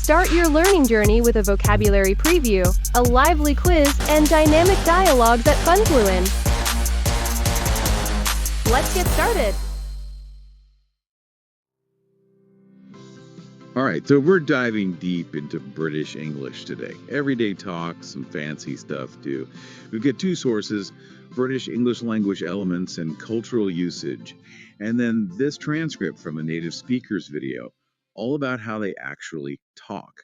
Start your learning journey with a vocabulary preview, a lively quiz, and dynamic dialogues at fluent. Let's get started. All right, so we're diving deep into British English today. Everyday talk, some fancy stuff too. We've got two sources: British English language elements and cultural usage. And then this transcript from a native speaker's video, all about how they actually talk.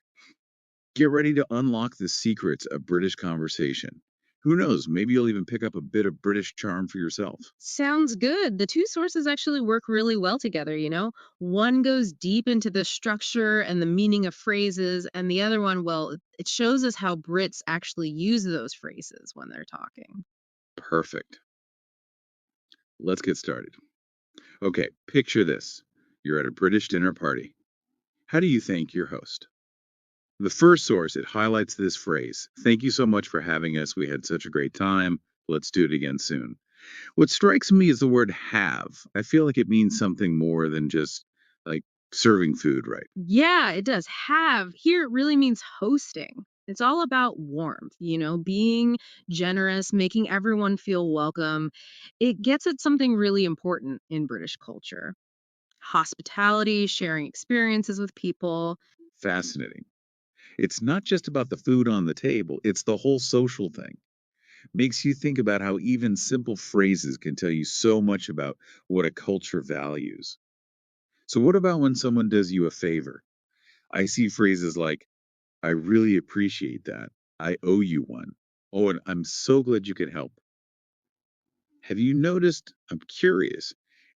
Get ready to unlock the secrets of British conversation. Who knows, maybe you'll even pick up a bit of British charm for yourself. Sounds good. The two sources actually work really well together, you know? One goes deep into the structure and the meaning of phrases, and the other one, well, it shows us how Brits actually use those phrases when they're talking. Perfect. Let's get started. Okay, picture this. You're at a British dinner party. How do you thank your host? The first source, it highlights this phrase: "Thank you so much for having us. We had such a great time. Let's do it again soon." What strikes me is the word have. I feel like it means something more than just like serving food, right? Yeah, it does. Have here it really means hosting. It's all about warmth, being generous, making everyone feel welcome. It gets at something really important in British culture: hospitality, sharing experiences with people. Fascinating. It's not just about the food on the table, it's the whole social thing. Makes you think about how even simple phrases can tell you so much about what a culture values. So, what about when someone does you a favor? I see phrases like, "I really appreciate that. I owe you one. Oh, and I'm so glad you could help." Have you noticed? I'm curious.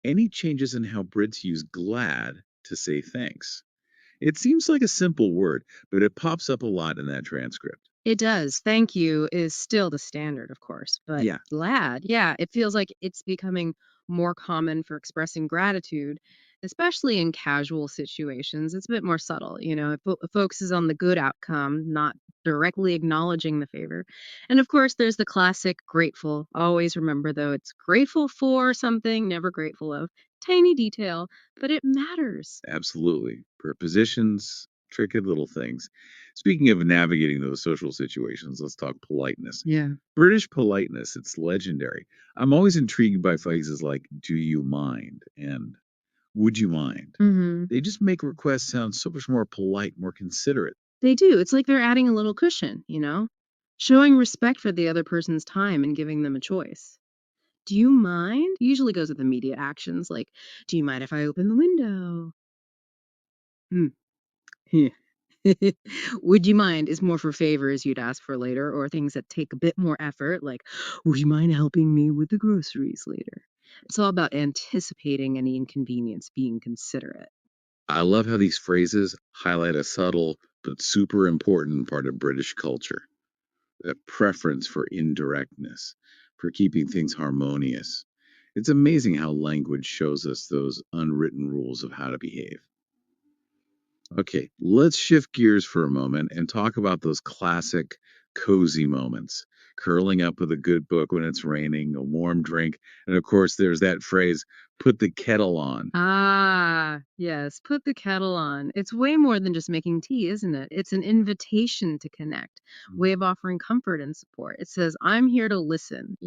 Any changes in how Brits use glad to say thanks? It seems like a simple word, but it pops up a lot in that transcript. It does. Thank you is still the standard, of course, but Yeah, glad, yeah, it feels like it's becoming more common for expressing gratitude, especially in casual situations. It's a bit more subtle, it focuses on the good outcome, not directly acknowledging the favor. And of course, there's the classic grateful. Always remember, though, it's grateful for something, never grateful of. Tiny detail, but it matters. absolutely. Prepositions, tricky little things. Speaking of navigating those social situations, let's talk politeness. Yeah. British politeness, it's legendary. I'm always intrigued by phrases like "do you mind" and "would you mind." Hmm. They just make requests sound so much more polite, more considerate. They do. It's like they're adding a little cushion. Showing respect for the other person's time and giving them a choice. "Do you mind?" usually goes with immediate actions like, "Do you mind if I open the window?" Hmm. Yeah. "Would you mind?" is more for favors you'd ask for later or things that take a bit more effort, like, "Would you mind helping me with the groceries later?" It's all about anticipating any inconvenience, being considerate. I love how these phrases highlight a subtle but super important part of British culture: that preference for indirectness, for keeping things harmonious. It's amazing how language shows us those unwritten rules of how to behave. Okay, let's shift gears for a moment and talk about those classic cozy moments. Curling up with a good book when it's raining, a warm drink, and of course, there's that phrase, "put the kettle on." Ah, yes, put the kettle on. It's way more than just making tea, isn't it? It's an invitation to connect, way of offering comfort and support. It says, "I'm here to listen."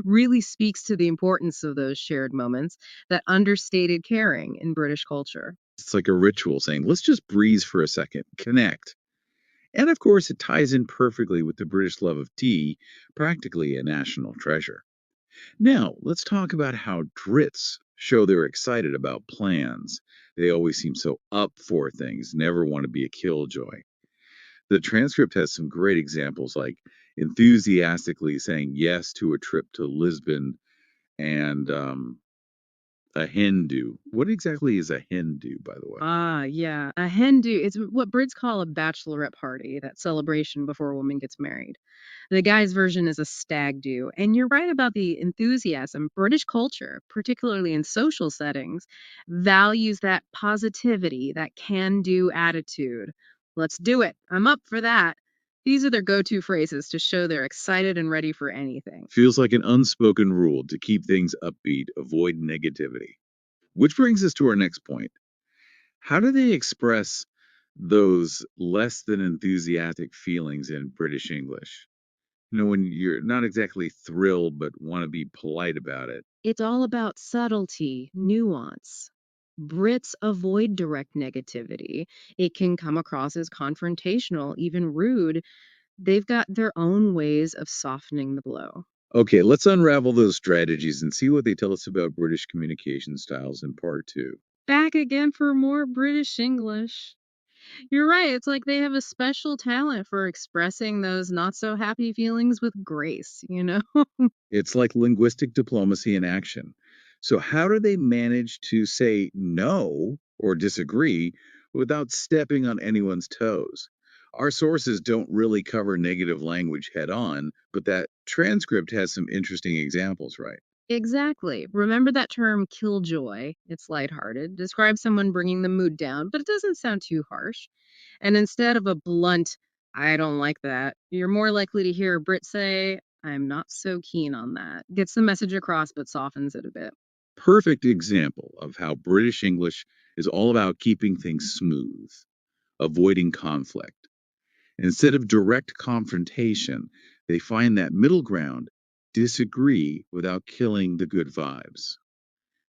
Really speaks to the importance of those shared moments, that understated caring in British culture. It's like a ritual saying, let's just breeze for a second, connect. And of course, it ties in perfectly with the British love of tea, practically a national treasure. Now, let's talk about how Brits show they're excited about plans. They always seem so up for things, never want to be a killjoy. The transcript has some great examples, like enthusiastically saying yes to a trip to Lisbon and a Hindu. What exactly is a Hindu, by the way? Ah, yeah. A hen do. It's what Brits call a bachelorette party, that celebration before a woman gets married. The guy's version is a stag do. And you're right about the enthusiasm. British culture, particularly in social settings, values that positivity, that can do attitude. "Let's do it. I'm up for that." These are their go to phrases to show they're excited and ready for anything. Feels like an unspoken rule to keep things upbeat, avoid negativity. Which brings us to our next point. How do they express Those less than enthusiastic feelings in British English. When you're not exactly thrilled but want to be polite about it. It's all about subtlety, nuance. Brits avoid direct negativity. It can come across as confrontational, even rude. They've got their own ways of softening the blow. Okay, let's unravel those strategies and see what they tell us about British communication styles in part two. Back again for more British English. You're right. It's like they have a special talent for expressing those not so happy feelings with grace, you know? It's like linguistic diplomacy in action. So, how do they manage to say no or disagree without stepping on anyone's toes? Our sources don't really cover negative language head on, but that transcript has some interesting examples, right? Exactly. Remember that term killjoy? It's lighthearted. Describes someone bringing the mood down, but it doesn't sound too harsh. And instead of a blunt, I don't like that, you're more likely to hear a Brit say, I'm not so keen on that. Gets the message across, but softens it a bit. Perfect example of how British English is all about keeping things smooth, avoiding conflict. Instead of direct confrontation, they find that middle ground, disagree without killing the good vibes.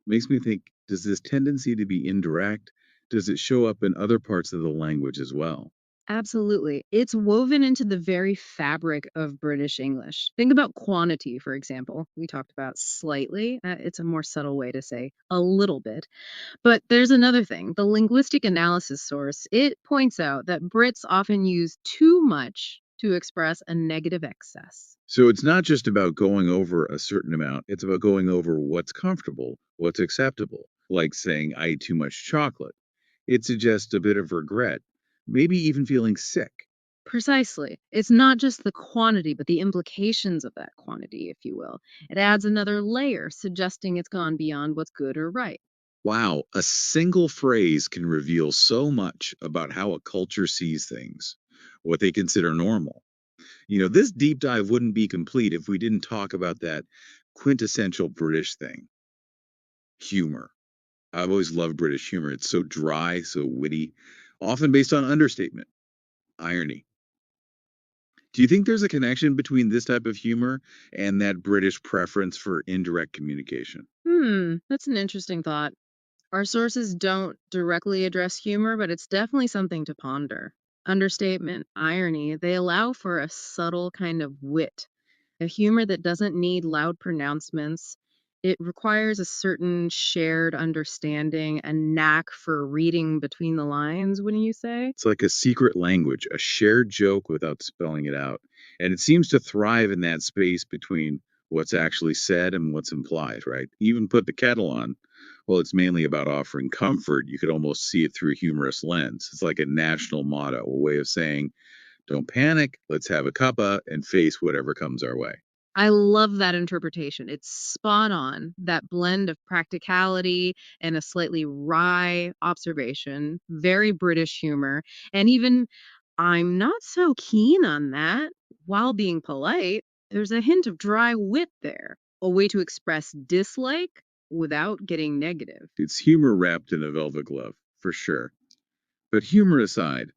Makes me think, does this tendency to be indirect, does it show up in other parts of the language as well? Absolutely. It's woven into the very fabric of British English. Think about quantity, for example. We talked about slightly. It's a more subtle way to say a little bit. But there's another thing. The linguistic analysis source, it points out that Brits often use too much to express a negative excess. So it's not just about going over a certain amount, it's about going over what's comfortable, what's acceptable, like saying, I ate too much chocolate. It suggests a bit of regret, maybe even feeling sick. Precisely. It's not just the quantity, but the implications of that quantity, if you will. It adds another layer, suggesting it's gone beyond what's good or right. Wow, a single phrase can reveal so much about how a culture sees things, what they consider normal. This deep dive wouldn't be complete if we didn't talk about that quintessential British thing, humor. I've always loved British humor. It's so dry, so witty, often based on understatement, irony. Do you think there's a connection between this type of humor and that British preference for indirect communication? That's an interesting thought. Our sources don't directly address humor, but it's definitely something to ponder. Understatement, irony, they allow for a subtle kind of wit, a humor that doesn't need loud pronouncements. It requires a certain shared understanding, a knack for reading between the lines, wouldn't you say? It's like a secret language, a shared joke without spelling it out. And it seems to thrive in that space between what's actually said and what's implied, right? Even put the kettle on. Well, it's mainly about offering comfort. You could almost see it through a humorous lens. It's like a national motto, a way of saying, don't panic, let's have a cuppa and face whatever comes our way. I love that interpretation. It's spot on. That blend of practicality and a slightly wry observation, very British humor, and even I'm not so keen on that while being polite. There's a hint of dry wit there, a way to express dislike without getting negative. It's humor wrapped in a velvet glove, for sure. But humor aside,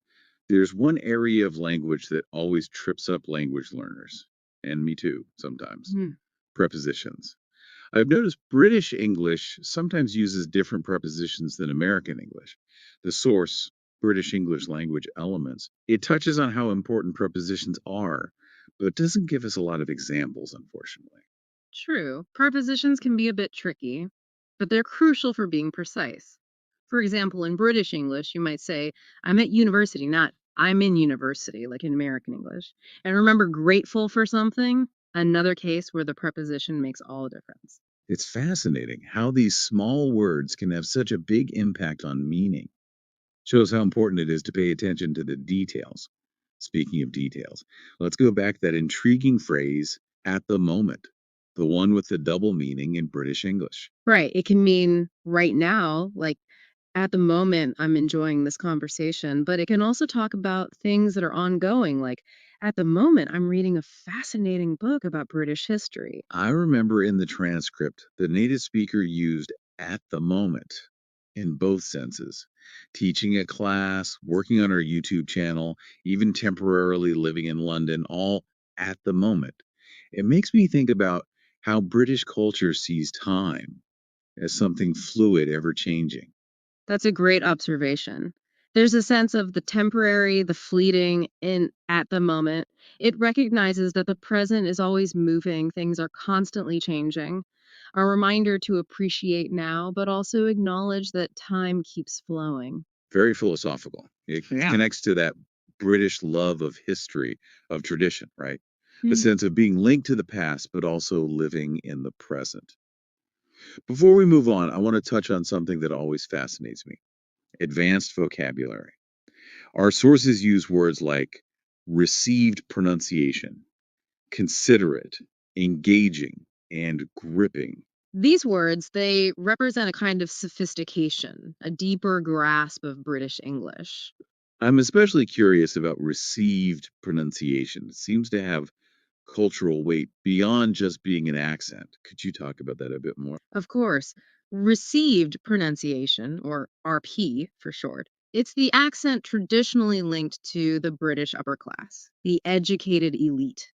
there's one area of language that always trips up language learners, and me too, sometimes Hmm. prepositions. I've noticed British English sometimes uses different prepositions than American English. The source, British English language elements, it touches on how important prepositions are, but doesn't give us a lot of examples, unfortunately. True, prepositions can be a bit tricky, but they're crucial for being precise. For example, in British English, you might say, I'm at university, not I'm in university, like in American English. And remember, grateful for something, another case where the preposition makes all the difference. It's fascinating how these small words can have such a big impact on meaning. Shows how important it is to pay attention to the details. Speaking of details, let's go back to that intriguing phrase, at the moment, the one with the double meaning in British English. Right. It can mean right now, like at the moment, I'm enjoying this conversation, but it can also talk about things that are ongoing. Like at the moment, I'm reading a fascinating book about British history. I remember in the transcript, the native speaker used at the moment. in both senses. Teaching a class, working on our YouTube channel, even temporarily living in London, all at the moment. It makes me think about how British culture sees time as something fluid, ever changing. That's a great observation. There's a sense of the temporary, the fleeting, in at the moment. It recognizes that the present is always moving, things are constantly changing. A reminder to appreciate now, but also acknowledge that time keeps flowing. Very philosophical. It Yeah. connects to that British love of history, of tradition, right? The Mm. sense of being linked to the past, but also living in the present. Before we move on, I want to touch on something that always fascinates me: advanced vocabulary. Our sources use words like received pronunciation, considerate, engaging, and gripping. These words, they represent a kind of sophistication, a deeper grasp of British English. I'm especially curious about received pronunciation. It seems to have cultural weight beyond just being an accent. Could you talk about that a bit more? Of course, received pronunciation, or RP for short, it's the accent traditionally linked to the British upper class, the educated elite.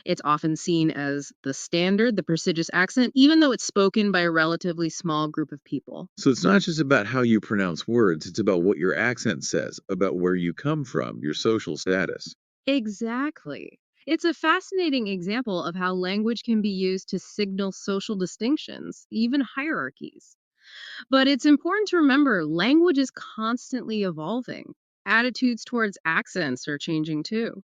It's often seen as the standard, the prestigious accent, even though it's spoken by a relatively small group of people. So it's not just about how you pronounce words, it's about what your accent says, about where you come from, your social status. Exactly. It's a fascinating example of how language can be used to signal social distinctions, even hierarchies. But it's important to remember language is constantly evolving. Attitudes towards accents are changing too.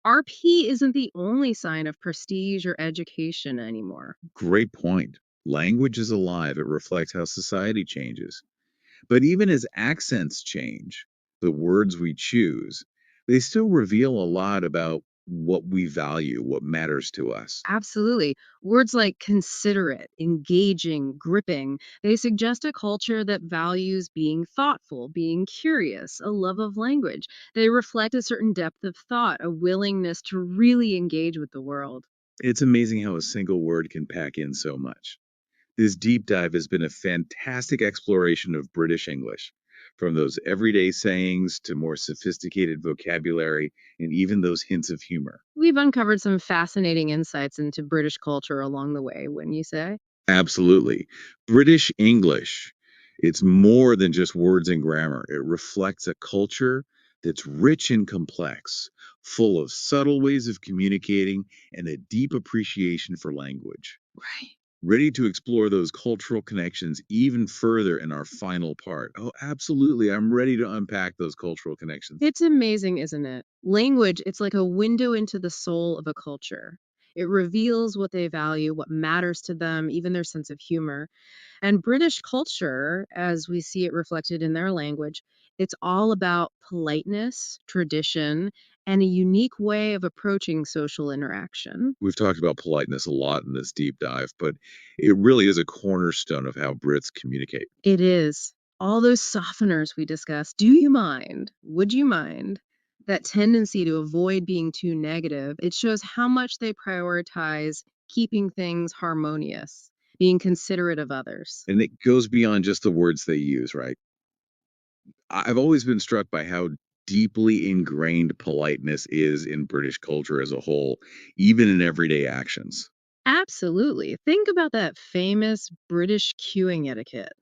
RP isn't the only sign of prestige or education anymore. Great point. Language is alive, it reflects how society changes. But even as accents change, the words we choose, they still reveal a lot about what we value, what matters to us. Absolutely. Words like considerate, engaging, gripping, they suggest a culture that values being thoughtful, being curious, a love of language. They reflect a certain depth of thought, a willingness to really engage with the world. It's amazing how a single word can pack in so much. This deep dive has been a fantastic exploration of British English, from those everyday sayings to more sophisticated vocabulary and even those hints of humor. We've uncovered some fascinating insights into British culture along the way, wouldn't you say? Absolutely. British English, it's more than just words and grammar. It reflects a culture that's rich and complex, full of subtle ways of communicating and a deep appreciation for language. Right. Ready to explore those cultural connections even further in our final part? Oh, absolutely. I'm ready to unpack those cultural connections. It's amazing, isn't it? Language, it's like a window into the soul of a culture. It reveals what they value, what matters to them, even their sense of humor. And British culture, as we see it reflected in their language, it's all about politeness, tradition, and a unique way of approaching social interaction. We've talked about politeness a lot in this deep dive, but it really is a cornerstone of how Brits communicate. It is. All those softeners we discussed. Do you mind? Would you mind? That tendency to avoid being too negative, it shows how much they prioritize keeping things harmonious, being considerate of others. And it goes beyond just the words they use, right? I've always been struck by how deeply ingrained politeness is in British culture as a whole, even in everyday actions. Absolutely. Think about that famous British queuing etiquette.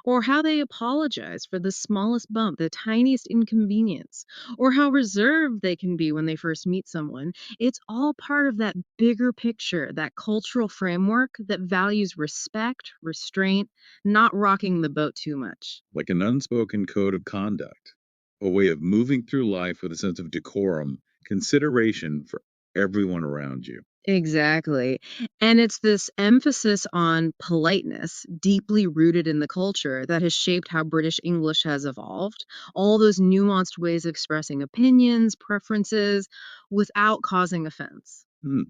Or how they apologize for the smallest bump, the tiniest inconvenience, or how reserved they can be when they first meet someone. It's all part of that bigger picture, that cultural framework that values respect, restraint, not rocking the boat too much. Like an unspoken code of conduct, a way of moving through life with a sense of decorum, consideration for everyone around you. Exactly. And it's this emphasis on politeness, deeply rooted in the culture, that has shaped how British English has evolved. All those nuanced ways of expressing opinions, preferences, without causing offense. Hmm.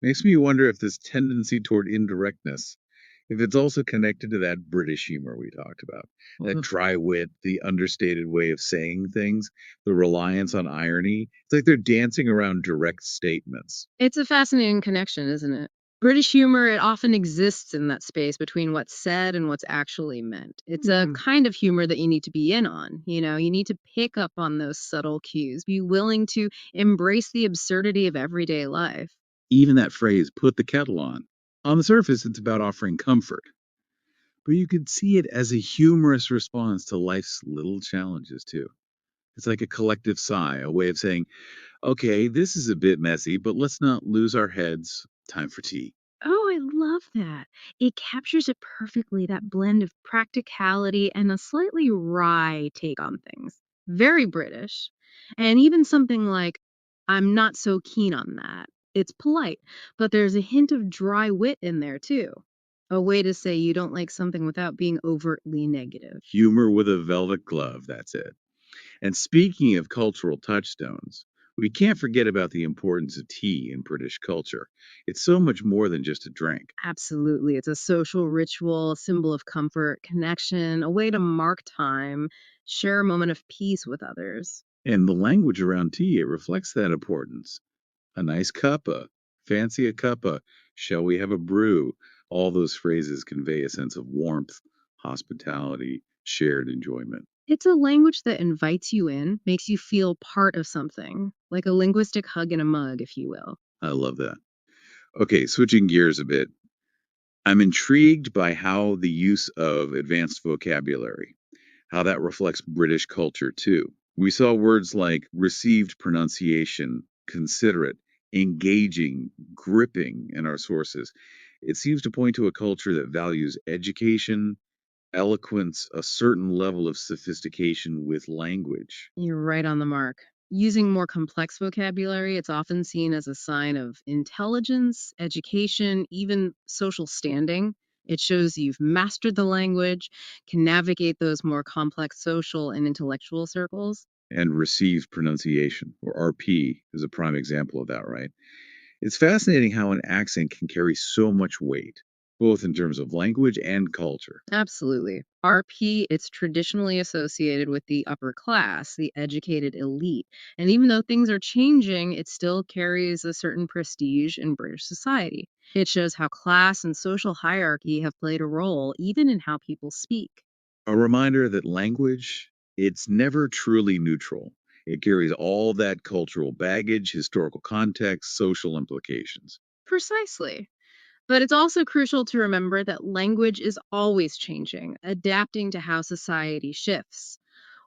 Makes me wonder if this tendency toward indirectness, if it's also connected to that British humor we talked about, that Mhm. dry wit, the understated way of saying things, the reliance on irony. It's like they're dancing around direct statements. It's a fascinating connection, isn't it? British humor, it often exists in that space between what's said and what's actually meant. It's a kind of humor that you need to be in on. You need to pick up on those subtle cues, be willing to embrace the absurdity of everyday life. Even that phrase, put the kettle on. On the surface, it's about offering comfort, but you could see it as a humorous response to life's little challenges, too. It's like a collective sigh, a way of saying, okay, this is a bit messy, but let's not lose our heads. Time for tea. Oh, I love that. It captures it perfectly, that blend of practicality and a slightly wry take on things. Very British. And even something like, I'm not so keen on that. It's polite, but there's a hint of dry wit in there too. A way to say you don't like something without being overtly negative. Humor with a velvet glove, that's it. And speaking of cultural touchstones, we can't forget about the importance of tea in British culture. It's so much more than just a drink. Absolutely. It's a social ritual, a symbol of comfort, connection, a way to mark time, share a moment of peace with others. And the language around tea, it reflects that importance. A nice cuppa, fancy a cuppa, shall we have a brew? All those phrases convey a sense of warmth, hospitality, shared enjoyment. It's a language that invites you in, makes you feel part of something, like a linguistic hug in a mug, if you will. I love that. Okay, switching gears a bit. I'm intrigued by how the use of advanced vocabulary, how that reflects British culture too. We saw words like received pronunciation, considerate, engaging, gripping in our sources. It seems to point to a culture that values education, eloquence, a certain level of sophistication with language. You're right on the mark. Using more complex vocabulary, it's often seen as a sign of intelligence, education, even social standing. It shows you've mastered the language, can navigate those more complex social and intellectual circles. And received pronunciation, or RP, is a prime example of that, right? It's fascinating how an accent can carry so much weight, both in terms of language and culture. Absolutely. RP, it's traditionally associated with the upper class, the educated elite. And even though things are changing, it still carries a certain prestige in British society. It shows how class and social hierarchy have played a role, even in how people speak. A reminder that language, it's never truly neutral. It carries all that cultural baggage, historical context, social implications. Precisely. But it's also crucial to remember that language is always changing, adapting to how society shifts.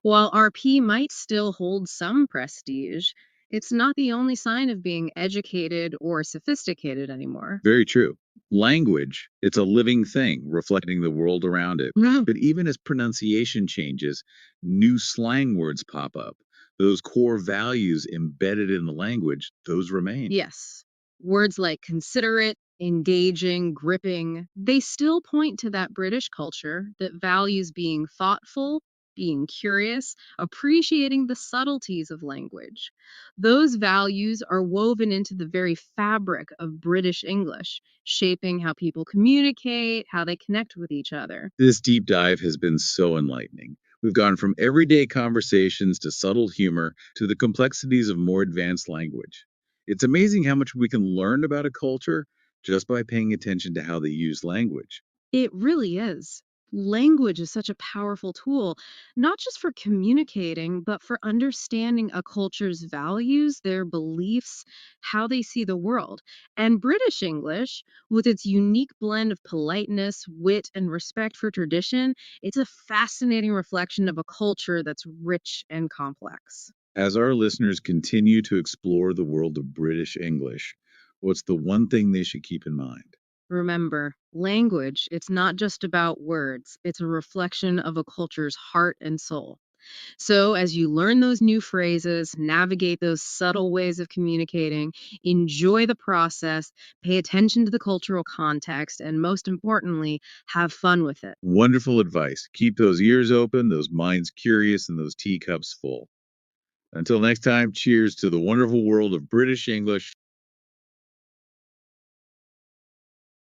While RP might still hold some prestige, it's not the only sign of being educated or sophisticated anymore. Very true. Language, it's a living thing reflecting the world around it. Mhm. But even as pronunciation changes, new slang words pop up. Those core values embedded in the language, those remain. Yes. Words like considerate, engaging, gripping, they still point to that British culture that values being thoughtful, being curious, appreciating the subtleties of language. Those values are woven into the very fabric of British English, shaping how people communicate, how they connect with each other. This deep dive has been so enlightening. We've gone from everyday conversations to subtle humor to the complexities of more advanced language. It's amazing how much we can learn about a culture just by paying attention to how they use language. It really is. Language is such a powerful tool, not just for communicating, but for understanding a culture's values, their beliefs, how they see the world. And British English, with its unique blend of politeness, wit, and respect for tradition, it's a fascinating reflection of a culture that's rich and complex. As our listeners continue to explore the world of British English, what's the one thing they should keep in mind? Remember, language, it's not just about words, it's a reflection of a culture's heart and soul. So, as you learn those new phrases, navigate those subtle ways of communicating, enjoy the process, pay attention to the cultural context, and most importantly, have fun with it. Wonderful advice. Keep those ears open, those minds curious, and those teacups full. Until next time, cheers to the wonderful world of British English.